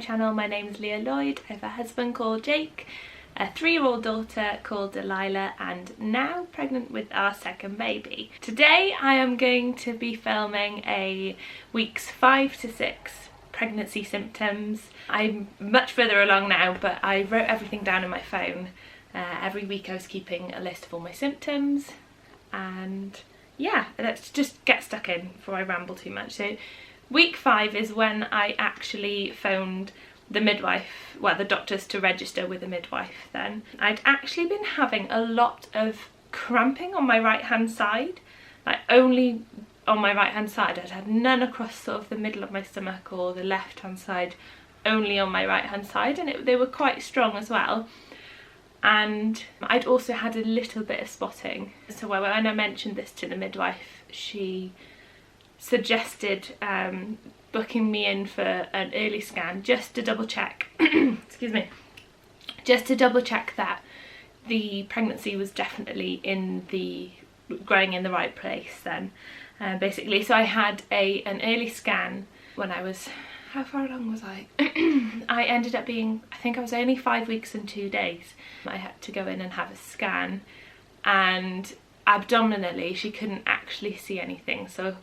channel. My name is Lloyd. I have a husband called Jake, a 3-year-old daughter called Delilah, and now pregnant with our second baby. Today I am going to be filming a weeks 5 to 6 pregnancy symptoms. I'm much further along now, but I wrote everything down in my phone. Every week I was keeping a list of all my symptoms, and yeah, let's just get stuck in before I ramble too much. So week 5 is when I actually phoned the midwife, well, the doctors, to register with a midwife then. I'd actually been having a lot of cramping on my right hand side, like only on my right hand side. I'd had none across sort of the middle of my stomach or the left hand side, only on my right hand side, and they were quite strong as well. And I'd also had a little bit of spotting. So when I mentioned this to the midwife, she suggested booking me in for an early scan just to double check, excuse me, just to double check that the pregnancy was definitely growing in the right place then, basically. So I had an early scan when I was, how far along was I? I ended up being, I think I was only 5 weeks and 2 days. I had to go in and have a scan, and abdominally she couldn't actually see anything, so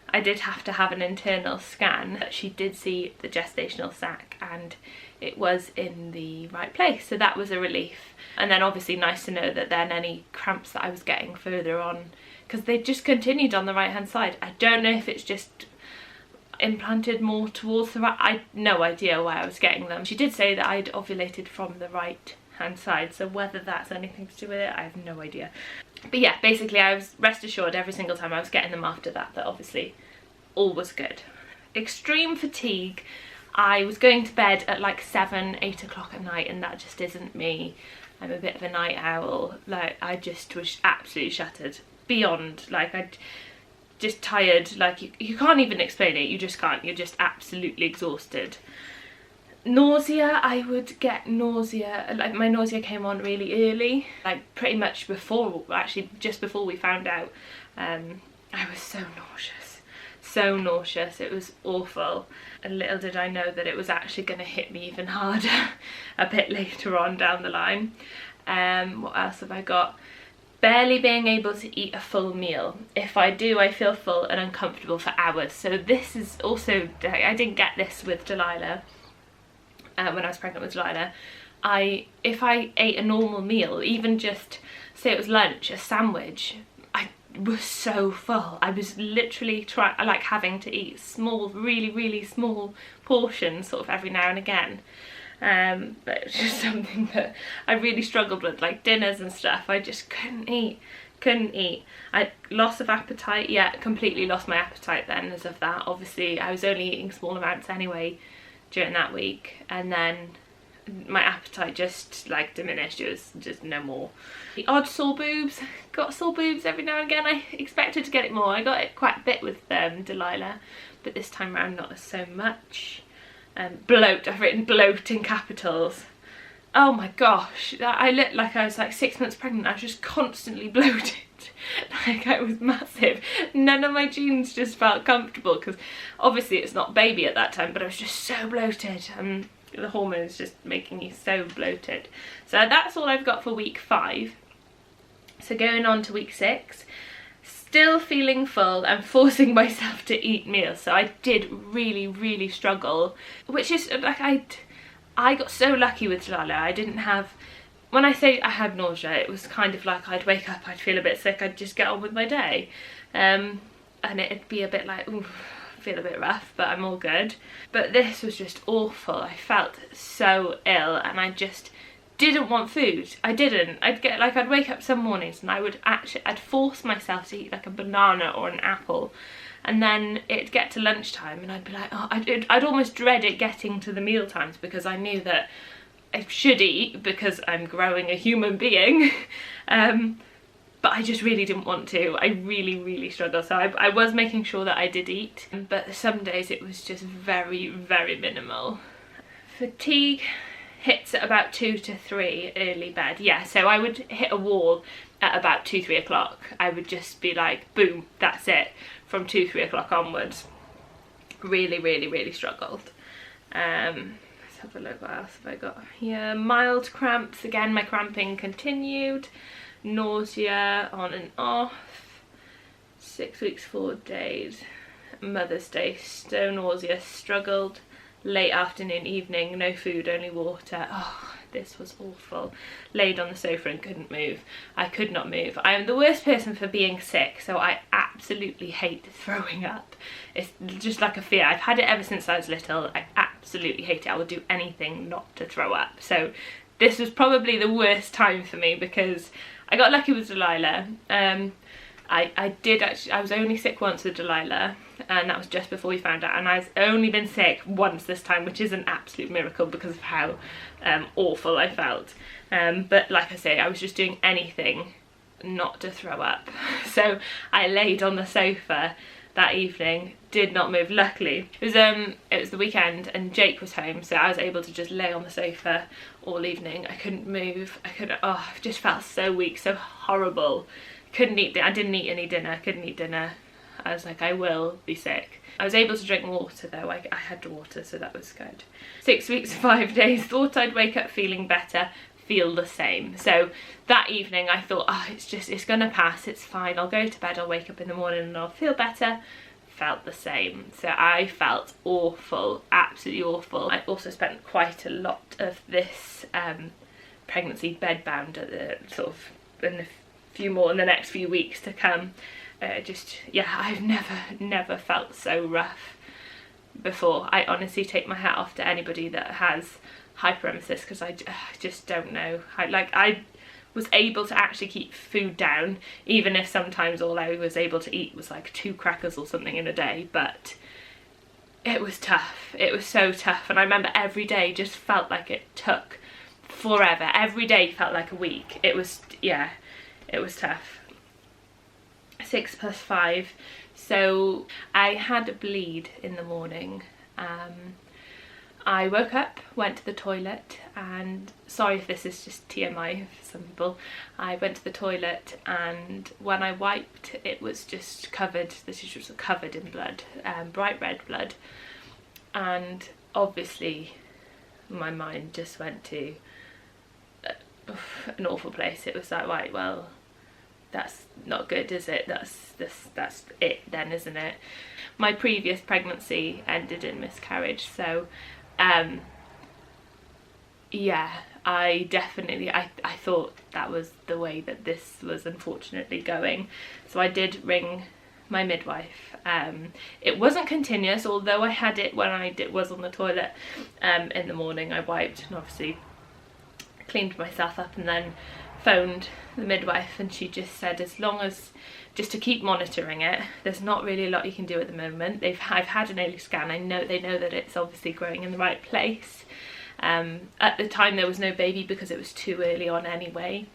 I did have to have an internal scan. She did see the gestational sac and it was in the right place, so that was a relief. And then obviously nice to know that then any cramps that I was getting further on, because they just continued on the right hand side. I don't know if it's just implanted more towards the right, I no idea why I was getting them. She did say that I'd ovulated from the right hand side, so whether that's anything to do with it, I have no idea. But yeah, basically I was rest assured every single time I was getting them after that obviously all was good. Extreme fatigue. I was going to bed at like 7, 8 o'clock at night, and that just isn't me. I'm a bit of a night owl. Like, I just was absolutely shattered beyond, like, I just tired, like you can't even explain it, you just can't, you're just absolutely exhausted. Nausea, I would get nausea, like my nausea came on really early, like pretty much before, actually just before we found out. I was so nauseous, it was awful. And little did I know that it was actually going to hit me even harder a bit later on down the line. What else have I got? Barely being able to eat a full meal. If I do, I feel full and uncomfortable for hours. So this is also, I didn't get this with Delilah. When I was pregnant with Delilah, if I ate a normal meal, even just say it was lunch, a sandwich, I was so full. I was literally having to eat small, really small portions sort of every now and again. But it was just something that I really struggled with, like dinners and stuff. I just couldn't eat. Loss of appetite, yeah, completely lost my appetite then as of that. Obviously I was only eating small amounts anyway during that week, and then my appetite just like diminished. It was just no more. The odd sore boobs, got sore boobs every now and again. I expected to get it more. I got it quite a bit with Delilah, but this time around not so much. Bloat, I've written bloat in capitals. Oh my gosh, I looked like I was like 6 months pregnant. I was just constantly bloated. Like, I was massive. None of my jeans just felt comfortable, because obviously it's not baby at that time, but I was just so bloated. The hormones just making you so bloated. So that's all I've got for week 5. So going on to week 6, still feeling full and forcing myself to eat meals. So I did really struggle, which is like, I got so lucky with Delilah. I didn't have, when I say I had nausea, it was kind of like I'd wake up, I'd feel a bit sick, I'd just get on with my day. And it'd be a bit like, ooh, I feel a bit rough, but I'm all good. But this was just awful. I felt so ill, and I just didn't want food. I didn't. I'd wake up some mornings and I'd force myself to eat like a banana or an apple, and then it'd get to lunchtime and I'd be like, oh, I'd almost dread it getting to the meal times, because I knew that I should eat because I'm growing a human being. But I just really didn't want to. I really struggled. So I was making sure that I did eat, but some days it was just very minimal. Fatigue hits at about 2 to 3 early bed. Yeah, so I would hit a wall at about 2, 3 o'clock. I would just be like, boom, that's it. From 2, 3 o'clock onwards. Really struggled. have a look, what else have I got here? Mild cramps, again my cramping continued. Nausea on and off. 6 weeks 4 days. Mother's Day, so nausea, struggled. Late afternoon, evening, no food, only water. Oh, this was awful. Laid on the sofa and couldn't move. I could not move. I am the worst person for being sick, so I absolutely hate throwing up. It's just like a fear. I've had it ever since I was little. I absolutely hate it. I would do anything not to throw up. So this was probably the worst time for me because I got lucky with Delilah. I was only sick once with Delilah, and that was just before we found out, and I've only been sick once this time, which is an absolute miracle because of how awful I felt. But like I say, I was just doing anything not to throw up. So I laid on the sofa that evening, did not move. Luckily it was the weekend and Jake was home, so I was able to just lay on the sofa all evening. I couldn't move. I just felt so weak, so horrible. Couldn't eat. I didn't eat any dinner. Couldn't eat dinner. I was like, I will be sick. I was able to drink water though. I had water, so that was good. 6 weeks 5 days. Thought I'd wake up feeling better, feel the same. So that evening I thought, oh, it's gonna pass, it's fine, I'll go to bed, I'll wake up in the morning and I'll feel better. Felt the same. So I felt awful, absolutely awful. I also spent quite a lot of this pregnancy bedbound at the sort of in a few more in the next few weeks to come. Yeah, I've never felt so rough before. I honestly take my hat off to anybody that has hyperemesis, because I just don't know how, like, I was able to actually keep food down, even if sometimes all I was able to eat was like 2 crackers or something in a day. But it was tough. It was so tough, and I remember every day just felt like it took forever. Every day felt like a week. It was, yeah, it was tough. 6 + 5. So I had a bleed in the morning. I woke up, went to the toilet, and sorry if this is just TMI for some people, I went to the toilet, and when I wiped it was just covered, the tissue was covered in blood, bright red blood, and obviously my mind just went to an awful place. It was like, right, well, that's not good, is it? That's it then, isn't it? My previous pregnancy ended in miscarriage, so yeah, I thought that was the way that this was unfortunately going. So I did ring my midwife. It wasn't continuous, although I had it when I was on the toilet in the morning. I wiped and obviously cleaned myself up and then phoned the midwife, and she just said, as long as, just to keep monitoring it, there's not really a lot you can do at the moment. I've had an early scan. They know that it's obviously growing in the right place. At the time there was no baby because it was too early on anyway,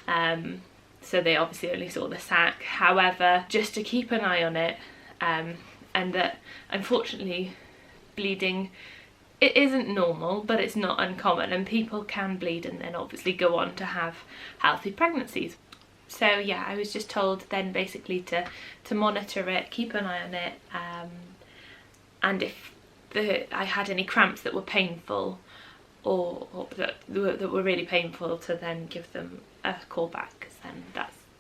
so they obviously only saw the sac. However, just to keep an eye on it, and that unfortunately bleeding, it isn't normal, but it's not uncommon, and people can bleed and then obviously go on to have healthy pregnancies. So yeah, I was just told then basically to monitor it, keep an eye on it, and if I had any cramps that were painful or that were really painful, to then give them a call back, because then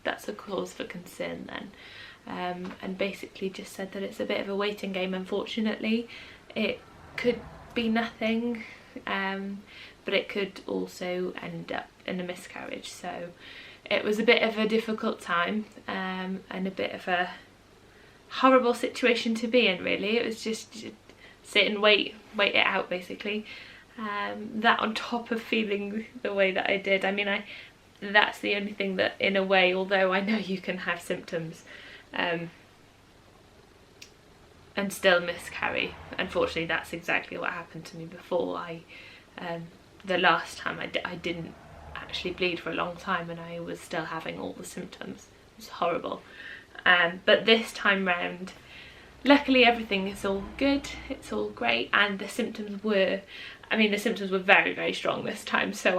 that's a cause for concern then. And basically just said that it's a bit of a waiting game, unfortunately. It could be nothing, but it could also end up in a miscarriage. So it was a bit of a difficult time, and a bit of a horrible situation to be in, really. It was just sit and wait it out, basically. That on top of feeling the way that I did. I mean, that's the only thing that, in a way, although I know you can have symptoms and still miscarry. Unfortunately, that's exactly what happened to me before. The last time I didn't actually bleed for a long time, and I was still having all the symptoms. It was horrible. But this time round, luckily everything is all good, it's all great, and the symptoms were, very, very strong this time, so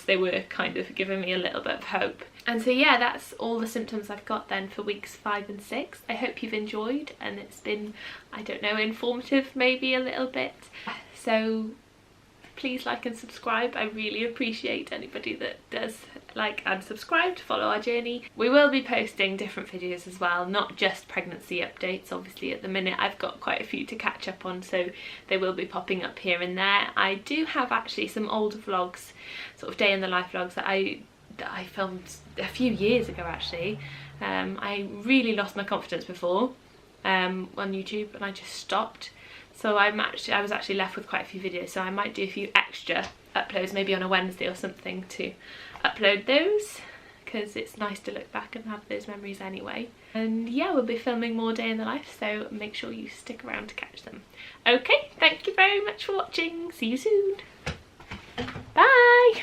they were kind of giving me a little bit of hope. And so yeah, that's all the symptoms I've got then for weeks 5 and 6. I hope you've enjoyed, and it's been, I don't know, informative maybe a little bit. So please like and subscribe. I really appreciate anybody that does like and subscribe to follow our journey. We will be posting different videos as well, not just pregnancy updates. Obviously at the minute I've got quite a few to catch up on, so they will be popping up here and there. I do have actually some older vlogs, sort of day in the life vlogs that I filmed a few years ago actually. I really lost my confidence before on YouTube and I just stopped. So I was actually left with quite a few videos, so I might do a few extra uploads, maybe on a Wednesday or something, to upload those, because it's nice to look back and have those memories anyway. And yeah, we'll be filming more day in the life, so make sure you stick around to catch them. Okay, thank you very much for watching. See you soon. Bye!